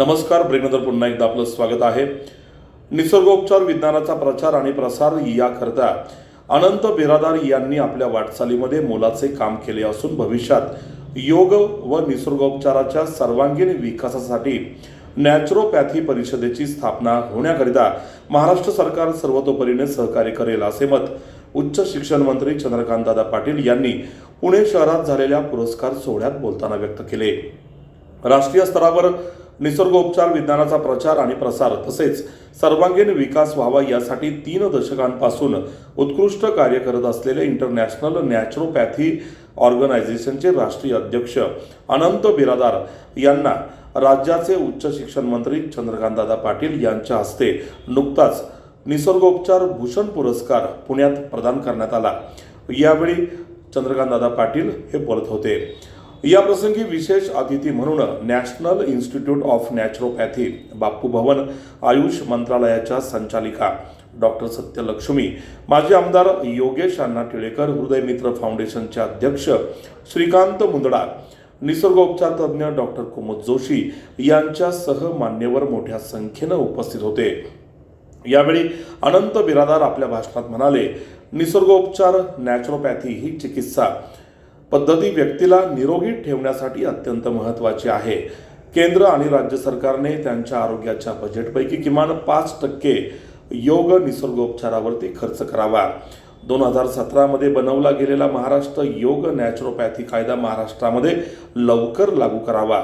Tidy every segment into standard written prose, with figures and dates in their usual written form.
नमस्कार, ब्रेकनंतर पुन्हा एकदा आपलं स्वागत आहे। निसर्गोपचार विज्ञानाचा प्रचार आणि प्रसार याकरता अनंत बिरादार यांनी आपल्या वाटचालीमध्ये मोलाचे काम केले असून भविष्यात योग व निसर्गोपचाराच्या सर्वांगीण विकासासाठी नॅचरोपॅथी परिषदेची स्थापना होण्याकरिता महाराष्ट्र सरकार सर्वतोपरीने सहकार्य करेल असे मत उच्च शिक्षण मंत्री चंद्रकांतदादा पाटील यांनी पुणे शहरात झालेल्या पुरस्कार सोहळ्यात बोलताना व्यक्त केले। राष्ट्रीय स्तरावर निसर्गोपचार विज्ञानाचा प्रचार आणि प्रसार तसेच सर्वांगीण विकास व्हावा यासाठी 3 दशकांपासून उत्कृष्ट कार्य करत असलेले इंटरनॅशनल नॅचरोपॅथी ऑर्गनायझेशनचे राष्ट्रीय अध्यक्ष अनंत बिरादार यांना राज्याचे उच्च शिक्षण मंत्री चंद्रकांतदादा पाटील यांच्या हस्ते नुकताच निसर्गोपचार भूषण पुरस्कार पुण्यात प्रदान करण्यात आला। यावेळी चंद्रकांतदादा पाटील हे बोलत होते। या प्रसंगी विशेष अतिथी म्हणून नॅशनल इन्स्टिट्यूट ऑफ नॅचरोपॅथी, बापू भवन, आयुष मंत्रालयाच्या संचालिका डॉक्टर सत्यलक्ष्मी, माजी आमदार योगेश अण्णा टिळेकर, हृदय मित्र फाउंडेशनचे अध्यक्ष श्रीकांत मुंदडा, निसर्गोपचार तज्ज्ञ डॉक्टर कुमुद जोशी यांच्यासह मान्यवर मोठ्या संख्येने उपस्थित होते। यावेळी अनंत बिरादार आपल्या भाषणात म्हणाले, निसर्गोपचार नॅचरोपॅथी ही चिकित्सा पद्धती व्यक्तीला निरोगी ठेवण्यासाठी अत्यंत महत्त्वाची आहे। केंद्र आणि राज्य सरकारने त्यांच्या आरोग्याच्या बजेटपैकी किमान 5% योग निसर्गोपचारावरती खर्च करावा। 2017 मध्ये बनवला गेलेला महाराष्ट्र योग नॅचरोपॅथी कायदा महाराष्ट्रामध्ये लवकर लागू करावा।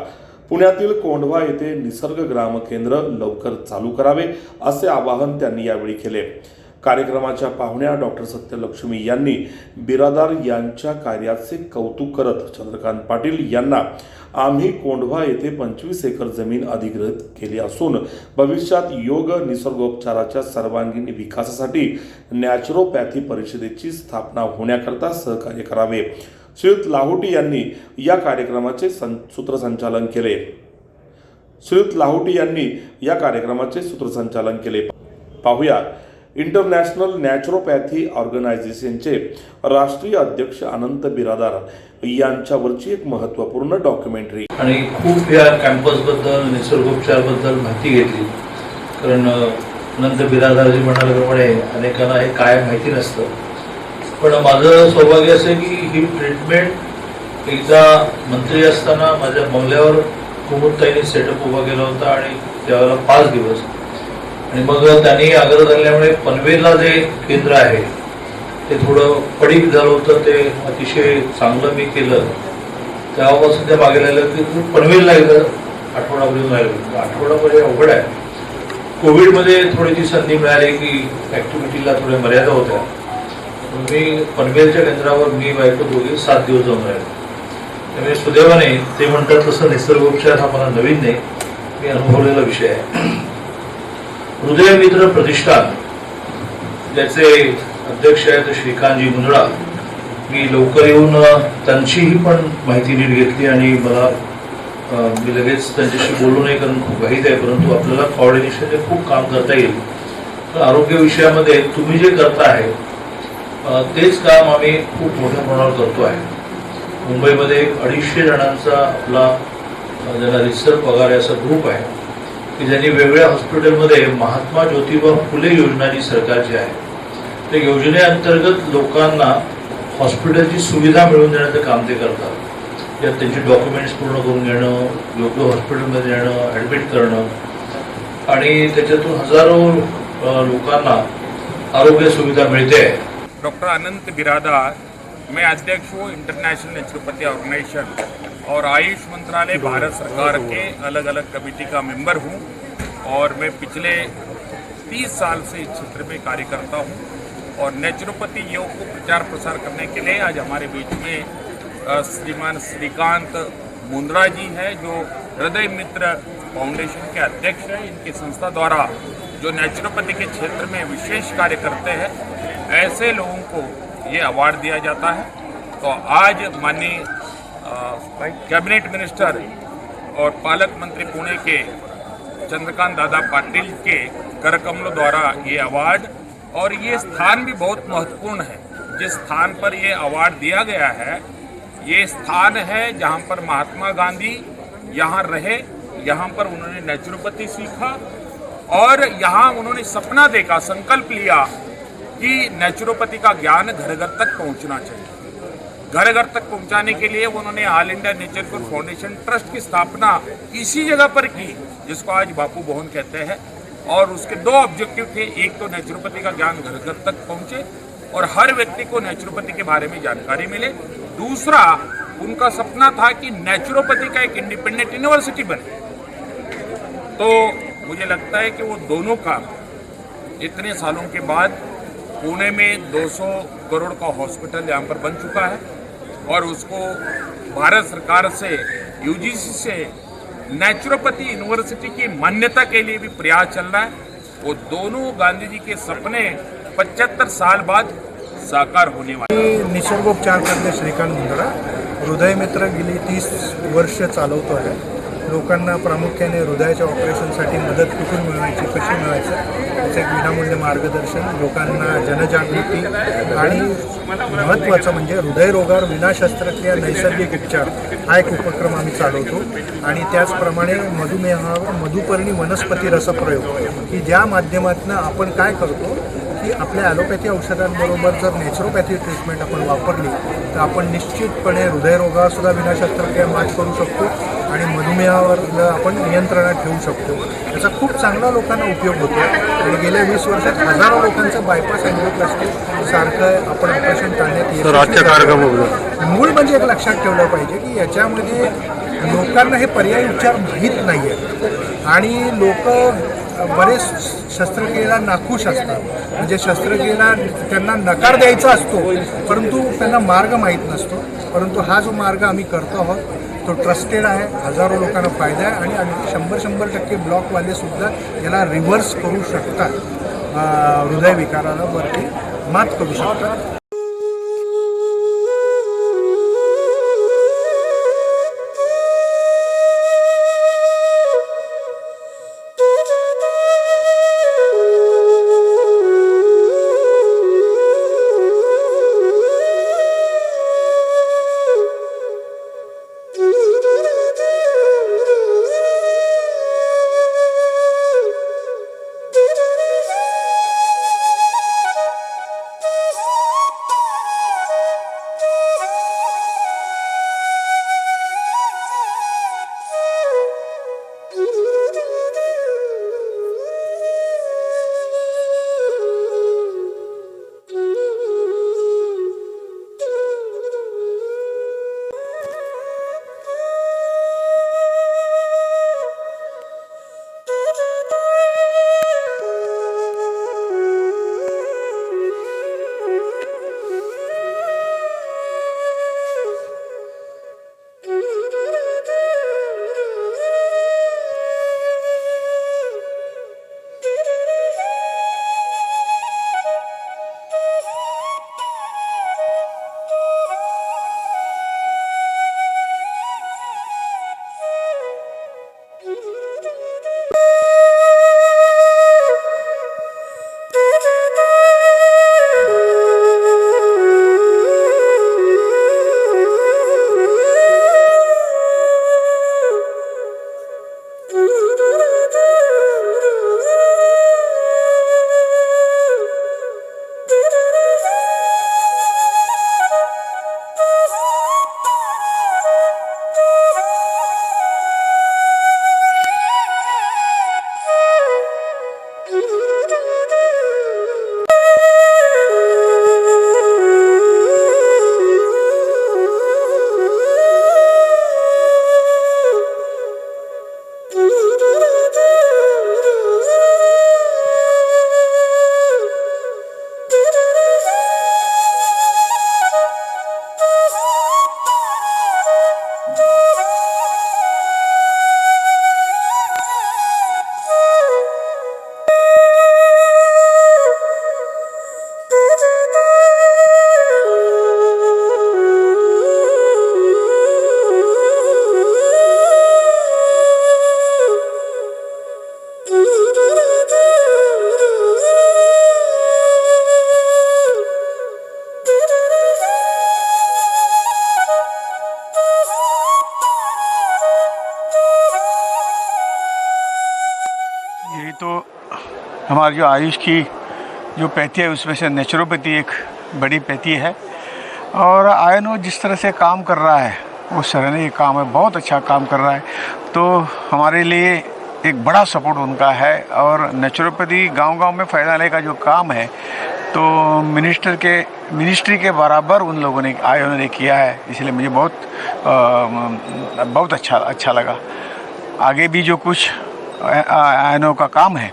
पुण्यातील कोंढवा येथे निसर्ग ग्राम केंद्र लवकर चालू करावे असे आवाहन त्यांनी यावेळी केले। कार्यक्रमाच्या पाहुण्या डॉक्टर सत्यलक्ष्मी यांनी बिरादार यांच्या कार्याचे कौतुक करत चंद्रकांत पाटील यांना आम्ही कोंढवा येथे 25 एकर जमीन अधिग्रहित केली असून भविष्यात योग निसर्गोपचाराच्या सर्वांगीण विकासासाठी नॅचरोपॅथी परिषदेची स्थापना होण्याकरता सहकार्य करावे। श्रीयुत लाहोटी यांनी या कार्यक्रमाचे सूत्रसंचालन केले। पाहूया इंटरनॅशनल नॅचरोपॅथी ऑर्गनायझेशनचे राष्ट्रीय अध्यक्ष अनंत बिरादार यांच्यावरची एक महत्त्वपूर्ण डॉक्युमेंटरी। आणि खूप या कॅम्पसबद्दल निसर्गोपचारबद्दल माहिती घेतली, कारण अनंत बिरादारजी म्हणाल्याप्रमाणे अनेकांना हे काय माहिती नसतं। पण माझं सौभाग्य असं की ही ट्रीटमेंट एकदा मंत्री असताना माझ्या बंगल्यावर कुमुदताईंनी सेटअप उभा केला होता आणि त्यावेळेला 5 दिवस, आणि मग त्यांनी आग्रह धरल्यामुळे पनवेलला जे केंद्र आहे ते थोडं पडीक झालं होतं, ते अतिशय चांगलं मी केलं। तेव्हापासून त्या मागे राहिलं की पनवेलला एकदा आठवडाभर राहिलं। आठवडाभर अवघड आहे। कोविडमध्ये थोडी ती संधी मिळाली की ॲक्टिव्हिटीला थोड्या मर्यादा होत्या। मी पनवेलच्या केंद्रावर मी बायको दोघे 7 दिवस जाऊन राहिलो। त्यामुळे सुदैवाने ते म्हणतात तसं निसर्गोपचार हा मला नवीन नाही, मी अनुभवलेला विषय आहे। हृदय मित्र प्रतिष्ठान ज्याचे अध्यक्ष आहेत श्रीकांतजी मुंदडा, मी लवकर येऊन त्यांचीही पण माहिती नीट घेतली आणि मला मी लगेच त्यांच्याशी बोलू नये कारण खूप घाईत आहे, परंतु आपल्याला कोऑर्डिनेशनचे खूप काम करता येईल। तर आरोग्य विषयामध्ये तुम्ही जे करता आहे तेच काम आम्ही खूप मोठ्या प्रमाणावर करतो आहे। मुंबईमध्ये 250 जणांचा आपला ज्याला रिसर्च पगार असा ग्रुप आहे की ज्यांनी वेगवेगळ्या हॉस्पिटलमध्ये महात्मा ज्योतिबा फुले योजना जी सरकारची आहे त्या योजनेअंतर्गत लोकांना हॉस्पिटलची सुविधा मिळवून देण्याचं काम ते करतात। यात त्यांची डॉक्युमेंट्स पूर्ण करून घेणं, योग्य हॉस्पिटलमध्ये येणं, ॲडमिट करणं आणि त्याच्यातून हजारो लोकांना आरोग्य सुविधा मिळते। डॉक्टर अनंत बिरादार, मैं अध्यक्ष हूँ इंटरनेशनल नेचुरोपैथी ऑर्गेनाइजेशन और आयुष मंत्रालय भारत सरकार के अलग अलग कमेटी का मेंबर हूँ और मैं पिछले 30 साल से इस क्षेत्र में कार्य करता हूँ। और नेचुरोपैथी योग को प्रचार प्रसार करने के लिए आज हमारे बीच में श्रीमान श्रीकांत मुंदड़ा जी हैं, जो हृदय मित्र फाउंडेशन के अध्यक्ष हैं। इनकी संस्था द्वारा जो नेचुरोपैथी के क्षेत्र में विशेष कार्य करते हैं ऐसे लोगों को ये अवार्ड दिया जाता है। तो आज माननीय कैबिनेट मिनिस्टर और पालक मंत्री पुणे के चंद्रकांत दादा पाटिल के करकमलों द्वारा ये अवार्ड, और ये स्थान भी बहुत महत्वपूर्ण है। जिस स्थान पर ये अवार्ड दिया गया है ये स्थान है जहाँ पर महात्मा गांधी यहाँ रहे, यहाँ पर उन्होंने नेचुरोपैथी सीखा और यहाँ उन्होंने सपना देखा, संकल्प लिया कि नेचुरोपैथी का ज्ञान घर घर तक पहुँचना चाहिए। घर घर तक पहुँचाने के लिए उन्होंने ऑल इंडिया नेचरकुल फाउंडेशन ट्रस्ट की स्थापना इसी जगह पर की जिसको आज बापू भवन कहते हैं। और उसके दो ऑब्जेक्टिव थे, एक तो नेचुरोपैथी का ज्ञान घर घर तक पहुँचे और हर व्यक्ति को नेचुरोपैथी के बारे में जानकारी मिले। दूसरा, उनका सपना था कि नेचुरोपैथी का एक इंडिपेंडेंट यूनिवर्सिटी बने। तो मुझे लगता है कि वो दोनों काम इतने सालों के बाद पुणे में 200 करोड़ का हॉस्पिटल यहाँ पर बन चुका है और उसको भारत सरकार से यूजीसी से नेचुरोपैथी यूनिवर्सिटी की मान्यता के लिए भी प्रयास चल रहा है। वो दोनों गांधी जी के सपने 75 साल बाद साकार होने वाले। मी निसर्गोपचार तज्ञ श्रीकांत मुंदडा हृदयमित्र गेली 30 वर्ष चालवतो आहे। लोकांना प्रामुख्याने हृदयाच्या ऑपरेशनसाठी मदत कुठून मिळवायची, कशी मिळवायचं याचं एक विनामूल्य मार्गदर्शन, लोकांना जनजागृती आणि महत्त्वाचं म्हणजे हृदयरोगावर विना शस्त्रक्रिया नैसर्गिक उपचार हा एक उपक्रम आम्ही चालवतो। आणि त्याचप्रमाणे मधुमेहावर मधुपर्णी वनस्पती रसप्रयोग की ज्या माध्यमातून आपण काय करतो की आपल्या ॲलोपॅथी औषधांबरोबर जर नॅचरोपॅथी ट्रीटमेंट आपण वापरली तर आपण निश्चितपणे हृदयरोगावरसुद्धा विना शस्त्रक्रिया मात करू शकतो आणि मधुमेहावर आपण नियंत्रणात ठेवू शकतो। याचा खूप चांगला लोकांना उपयोग होतो आणि गेल्या 20 वर्षात हजारो लोकांचं बायपास अँजिओप्लास्टी सारखं आपण ऑपरेशन टाळण्यात येतं। मूळ म्हणजे एक लक्षात ठेवलं पाहिजे की याच्यामध्ये लोकांना हे पर्यायी उपचार माहीत नाही आहेत आणि लोक बरेच शस्त्रक्रियेला नाखुश असतात, म्हणजे शस्त्रक्रियेला त्यांना नकार द्यायचा असतो परंतु त्यांना मार्ग माहीत नसतो। परंतु हा जो मार्ग आम्ही करतो आहोत तो ट्रस्टेड आहे, हजारो लोकांना फायदा आहे आणि अगदी 100% ब्लॉकवाले सुद्धा याला रिव्हर्स करू शकतात, हृदयविकाराला वरती मात करू शकतात। तो हमारी जो आयुष की जो पैथी है उसमें से नेचुरोपैथी एक बड़ी पैथी है और आयनो जिस तरह से काम कर रहा है वो सराहनीय काम है, बहुत अच्छा काम कर रहा है। तो हमारे लिए एक बड़ा सपोर्ट उनका है और नेचुरोपैथी गांव-गांव में फैलाने का जो काम है तो मिनिस्ट्री के बराबर उन लोगों ने आयनो ने किया है, इसलिए मुझे बहुत अच्छा लगा। आगे भी जो कुछ आयनो का काम है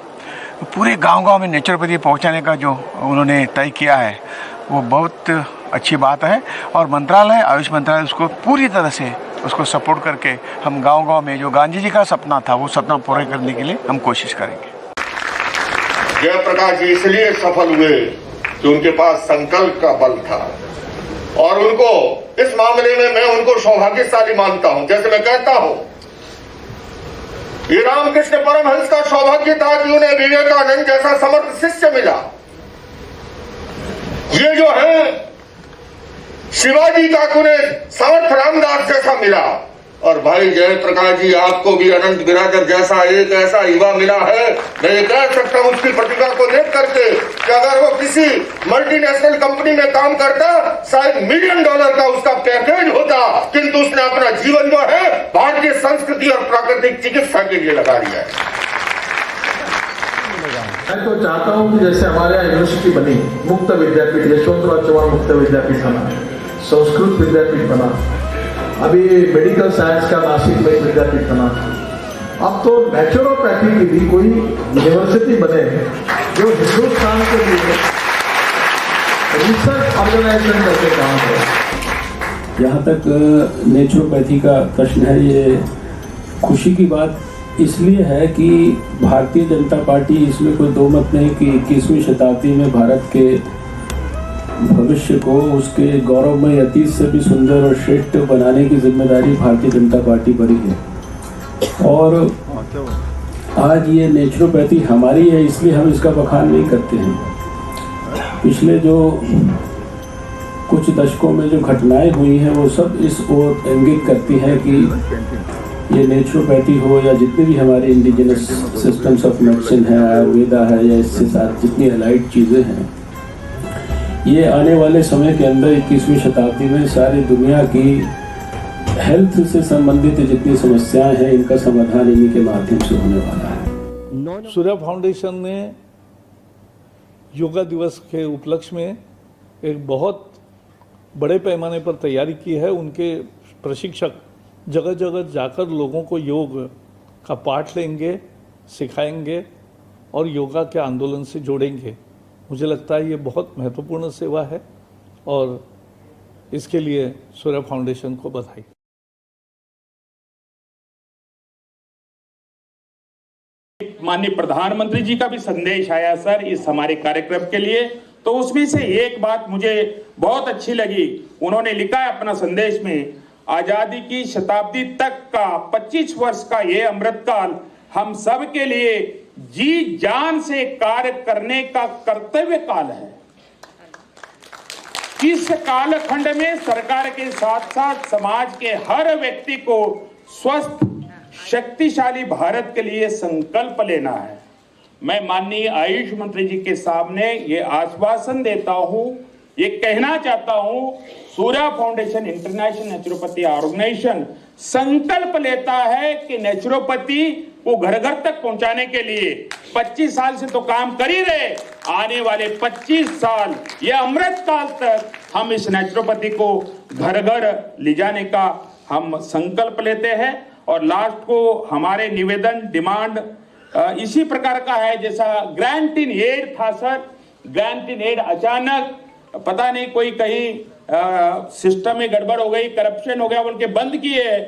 पूरे गांव-गांव में नेचुरोपैथी पहुंचाने का जो उन्होंने तय किया है वो बहुत अच्छी बात है और मंत्रालय आयुष मंत्रालय उसको पूरी तरह से उसको सपोर्ट करके हम गांव-गांव में जो गांधी जी का सपना था वो सपना पूरा करने के लिए हम कोशिश करेंगे। जयप्रकाश जी इसलिए सफल हुए कि उनके पास संकल्प का बल था और उनको इस मामले में मैं उनको सौभाग्यशाली मानता हूं। जैसे मैं कहता हूं ये रामकृष्ण परमहंस का सौभाग्य था कि उन्हें विवेकानंद जैसा समर्थ शिष्य मिला। ये जो है शिवाजी का उन्हें समर्थ रामदास जैसा मिला और भाई जयप्रकाश जी आपको भी अनंत बिरादर जैसा एक ऐसा युवा मिला है। मैं ये कह सकता हूं उसकी प्रतिभा को देख करके कि अगर वो किसी मल्टीनेशनल कंपनी में काम करता शायद $1 मिलियन का उसका पैकेज होता, किंतु उसने अपना जीवन जो है भारतीय संस्कृति और प्राकृतिक चिकित्सा के लिए लगा दिया है। मैं तो चाहता हूं कि जैसे हमारे यहाँ यूनिवर्सिटी बनी, मुक्त विद्यापीठ, यशवंतराव चव्हाण मुक्त विद्यापीठ बना, संस्कृत विद्यापीठ बना, अभी मेडिकल साइंस का नासिक में विद्यापीठ बना, अब तो नेचुरोपैथी की भी कोई यूनिवर्सिटी बने जो हिंदुस्तान के लिए रिसर्च ऑर्गेनाइजेशन करके काम करे। जहाँ तक नेचुरोपैथी का प्रश्न है, ये खुशी की बात इसलिए है कि भारतीय जनता पार्टी, इसमें कोई दो मत नहीं कि 21वीं शताब्दी में भारत के भविष्य को उसके गौरवमय अतीत से भी सुंदर और श्रेष्ठ बनाने की जिम्मेदारी भारतीय जनता पार्टी पर ही है। और आज ये नेचुरोपैथी हमारी है इसलिए हम इसका बखान नहीं करते हैं। पिछले जो कुछ दशकों में जो घटनाएं हुई हैं वो सब इस ओर इंगित करती है कि ये नेचुरोपैथी हो या जितनी भी हमारे इंडिजिनस सिस्टम्स ऑफ मेडिसिन है, आयुर्वेदा है या इससे साथ जितनी अलाइड चीज़ें हैं, ये आने वाले समय के अंदर 21वीं शताब्दी में सारी दुनिया की हेल्थ से संबंधित जितनी समस्याएं हैं इनका समाधान इन्हीं के माध्यम से होने वाला है। सूर्या फाउंडेशन ने योगा दिवस के उपलक्ष्य में एक बहुत बड़े पैमाने पर तैयारी की है। उनके प्रशिक्षक जगह जगह जाकर लोगों को योग का पाठ लेंगे, सिखाएंगे और योगा के आंदोलन से जोड़ेंगे। मुझे लगता है ये बहुत महत्वपूर्ण सेवा है और इसके लिए सूर्या फाउंडेशन को बधाई। माननीय प्रधानमंत्री जी का भी संदेश आया सर इस हमारे कार्यक्रम के लिए, तो उसमें से एक बात मुझे बहुत अच्छी लगी। उन्होंने लिखा है अपना संदेश में, आजादी की शताब्दी तक का 25 वर्ष का ये अमृतकाल हम सब के लिए जी जान से कार्य करने का कर्तव्य काल है। इस कालखंड में सरकार के साथ साथ समाज के हर व्यक्ति को स्वस्थ शक्तिशाली भारत के लिए संकल्प लेना है। मैं माननीय आयुष मंत्री जी के सामने ये आश्वासन देता हूं, ये कहना चाहता हूं, Surya foundation international naturopathy organisation संकल्प लेता है कि नेचुरोपैथी को घर घर तक पहुंचाने के लिए 25 साल से तो काम कर ही रहे, आने वाले 25 साल ये अमृत काल तक हम इस नेचुरोपैथी को घर घर ले जाने का हम संकल्प लेते हैं। और लास्ट को हमारे निवेदन डिमांड इसी प्रकार का है जैसा ग्रांट इन एड था सर। ग्रांट इन एड अचानक पता नहीं कोई कहीं सिस्टम में गड़बड़ हो गई, करप्शन हो गया बोल के बंद किए,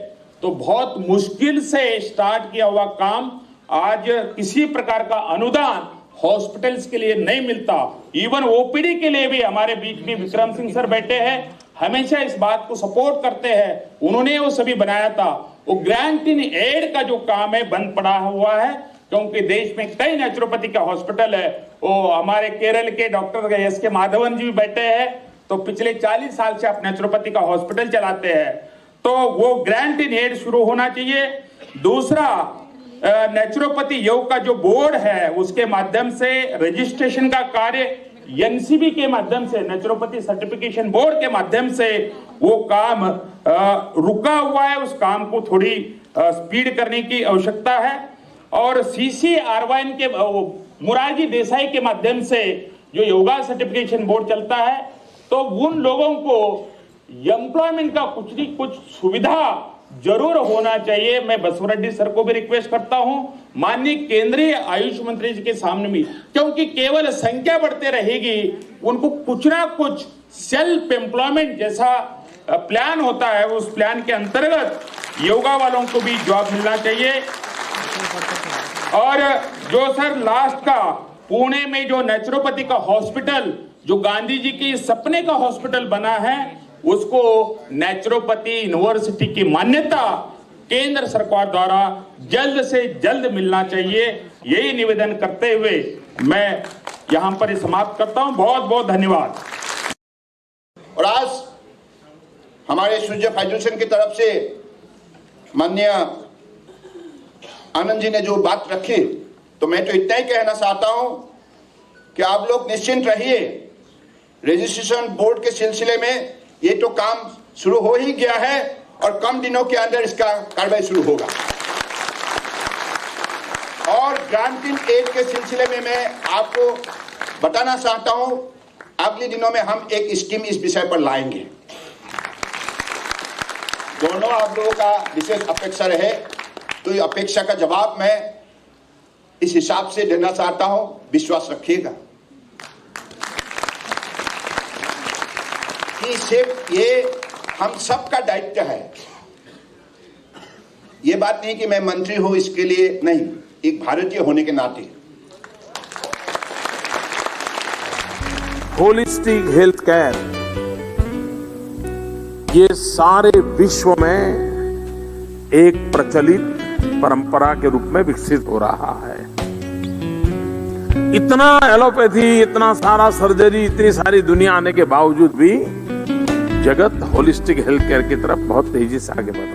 तो बहुत मुश्किल से स्टार्ट किया हुआ काम आज किसी प्रकार का अनुदान हॉस्पिटल्स के लिए नहीं मिलता। इवन ओपीडी के लिए भी हमारे बीच में विक्रम सिंह सर बैठे हैं, हमेशा इस बात को सपोर्ट करते हैं, उन्होंने वो सभी बनाया था। वो ग्रांट इन एड का जो काम है बंद पड़ा हुआ है, क्योंकि देश में कई नेचुरोपैथी का हॉस्पिटल है। वो हमारे केरल के डॉक्टर एस के माधवन जी भी बैठे हैं, तो पिछले 40 साल से आप नेचुरोपैथी का हॉस्पिटल चलाते हैं, तो वो ग्रांट इन एड शुरू होना चाहिए। दूसरा, नेचुरोपैथी योग का जो बोर्ड है उसके माध्यम से रजिस्ट्रेशन का कार्य एनसीबी के माध्यम से, नेचुरोपैथी सर्टिफिकेशन बोर्ड के माध्यम से वो काम रुका हुआ है। उस काम को थोड़ी स्पीड करने की आवश्यकता है। और CCRYN के मुरारजी देसाई के माध्यम से जो योगा सर्टिफिकेशन बोर्ड चलता है, तो उन लोगों को एम्प्लॉयमेंट का कुछ नहीं कुछ सुविधा जरूर होना चाहिए। मैं बसवराज सर को भी रिक्वेस्ट करता हूं, माननीय केंद्रीय आयुष मंत्री जी के सामने भी, क्योंकि केवल संख्या बढ़ते रहेगी, उनको कुछ ना कुछ सेल्फ एम्प्लॉयमेंट जैसा प्लान होता है, उस प्लान के अंतर्गत योगा वालों को भी जॉब मिलना चाहिए। और जो सर लास्ट का पुणे में जो नेचुरोपैथी का हॉस्पिटल, जो गांधी जी के सपने का हॉस्पिटल बना है, उसको नेचुरोपैथी यूनिवर्सिटी की मान्यता केंद्र सरकार द्वारा जल्द से जल्द मिलना चाहिए। यही निवेदन करते हुए मैं यहां पर समाप्त करता हूं। बहुत बहुत धन्यवाद। और आज हमारे सूर्य फाउंडेशन की तरफ से माननीय आनंद जी ने जो बात रखी, तो मैं तो इतना ही कहना चाहता हूं कि आप लोग निश्चिंत रहिए। रजिस्ट्रेशन बोर्ड के सिलसिले में ये तो काम शुरू हो ही गया है और कम दिनों के अंदर इसका कार्रवाई शुरू होगा। और ग्रांटिंग एड के सिलसिले में मैं आपको बताना चाहता हूं, अगले दिनों में हम एक स्कीम इस विषय पर लाएंगे। दोनों आप लोगों का विशेष अपेक्षा रहे, तो ये अपेक्षा का जवाब मैं इस हिसाब से देना चाहता हूं, विश्वास रखिएगा कि सिर्फ ये हम सबका दायित्व है। ये बात नहीं कि मैं मंत्री हूं इसके लिए नहीं, एक भारतीय होने के नाते। होलिस्टिक हेल्थ केयर ये सारे विश्व में एक प्रचलित परंपरा के रूप में विकसित हो रहा है। इतना एलोपैथी, इतना सारा सर्जरी, इतनी सारी दुनिया आने के बावजूद भी जगत होलिस्टिक हेल्थ केयर की तरफ बहुत तेजी से आगे बढ़